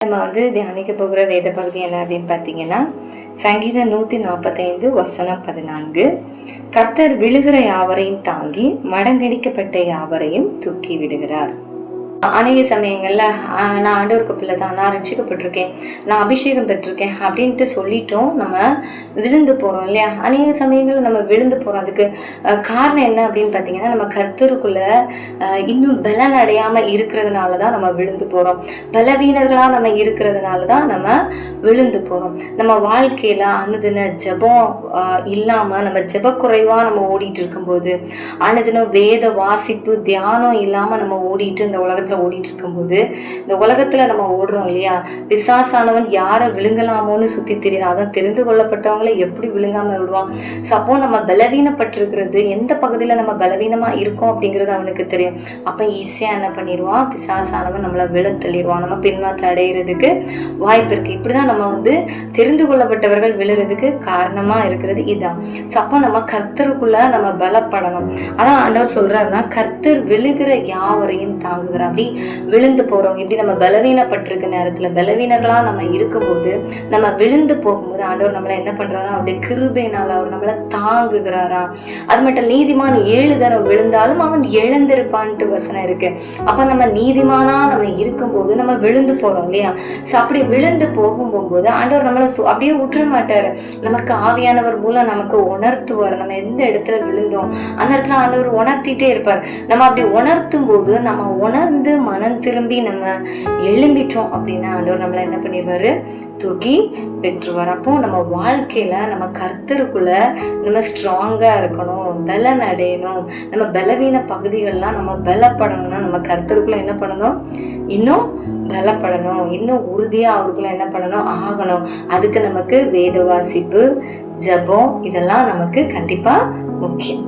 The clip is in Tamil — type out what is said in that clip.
நம்ம தியானிக்க போகிற வேத பகுதி என்ன அப்படின்னு பார்த்தீங்கன்னா, சங்கீதம் 145 வசனம் 14. கர்த்தர் விழுகிற யாவரையும் தாங்கி மடங்கடிக்கப்பட்ட யாவரையும் தூக்கி விடுகிறார். அநேக சமயங்கள்ல நான் ஆண்டவருக்கு பிள்ளை தான், நான் ரட்சிக்கப்பட்டிருக்கேன், நான் அபிஷேகம் பெற்றிருக்கேன் அப்படின்ட்டு சொல்லிட்டோம் நம்ம விழுந்து போறோம் இல்லையா? அநேக சமயங்கள்ல நம்ம விழுந்து போறோம். அதுக்கு காரணம் என்ன அப்படின்னு பார்த்தீங்கன்னா, நம்ம கர்த்தருக்குள்ள இன்னும் பலன் அடையாம இருக்கிறதுனாலதான் நம்ம விழுந்து போறோம். பலவீனர்களா நம்ம இருக்கிறதுனாலதான் நம்ம விழுந்து போறோம். நம்ம வாழ்க்கையில அனுதின ஜெபம் இல்லாம நம்ம ஜெப குறைவா நம்ம ஓடிட்டு இருக்கும்போது, அனுதினம் வேத வாசிப்பு தியானம் இல்லாம நம்ம ஓடிட்டு இந்த உலகத்துல ஓடிட்டு இருக்கும்போது, இந்த உலகத்துல நம்ம ஓடுறோம் இல்லையா? பிசாசானவன் யாரை விழுங்கலாமோன்னு சுத்தி தெரியலாம். அதான் தெரிந்து கொள்ளப்பட்டவங்களை எப்படி விழுங்காம விடுவான். அப்போ நம்ம பலவீனப்பட்டிருக்கிறது எந்த பகுதியில நம்ம பலவீனமா இருக்கோம் அப்படிங்கிறது அவனுக்கு தெரியும். அப்ப ஈஸியா என்ன பண்ணிடுவான்? பிசாசானவன் நம்மளை விழ தள்ளிடுவான். நம்ம பின்மாற்றம் அடைகிறதுக்கு வாய்ப்பு இருக்கு. இப்படிதான் நம்ம தெரிந்து கொள்ளப்பட்டவர்கள் விழுறதுக்கு காரணமா இருக்கிறது இதான். அப்போ நம்ம கர்த்தருக்குள்ள நம்ம பலப்படணும். அதான் ஆண்டவர் சொல்றாருன்னா, கர்த்தர் விழுகிற யாவரையும் தாங்குகிறார். விழுந்து போறவங்க இப்படி நம்ம பலவீனப்பட்டிருக்க நேரத்துல பலவீனர்களா நம்ம இருக்கும்போது, நம்ம விழுந்து போகும்போது ஆண்டவர் நம்மள என்ன பண்றாரா? அப்படியே கிருபையினால அவர் நம்மள தாங்குகிறாரா. அது மட்டும் நீதிமான் 7 தரம் விழுந்தாலும் அவன் எழுந்திருப்பான்ட்டு வசனம் இருக்கு. அப்ப நம்ம நீதிமானா நம்ம இருக்கும்போது நம்ம விழுந்து போறோம் இல்லையா? அப்படி விழுந்து போகும்போது ஆண்டவர் நம்மள அப்படியே விட்டுற மாட்டாரு. நமக்கு ஆவியானவர் மூலம் நமக்கு உணர்த்துவார். நம்ம எந்த இடத்துல விழுந்தோம் அந்த இடத்துல ஆண்டவர் உணர்த்திட்டே இருப்பார். நம்ம அப்படி உணர்த்தும் போது நம்ம உணர்ந்து மனம் திரும்பி நம்ம எழும்பிட்டோம் அப்படின்னா ஆண்டவர் நம்மள என்ன பண்ணிடுவாரு? தூக்கி பெற்றுவார். அப்போ நம்ம வாழ்க்கையில நம்ம கர்த்தருக்குள்ள நம்ம ஸ்ட்ராங்கா இருக்கணும், பலன் அடையணும். நம்ம பலவீன பகுதிகள்லாம் நம்ம பலப்படணும்னா நம்ம கர்த்தருக்குள்ள என்ன பண்ணணும்? இன்னும் பலப்படணும், இன்னும் உறுதியா அவருக்குள்ள என்ன பண்ணணும்? ஆகணும். அதுக்கு நமக்கு வேத வாசிப்பு, ஜெபம் இதெல்லாம் நமக்கு கண்டிப்பா முக்கியம்.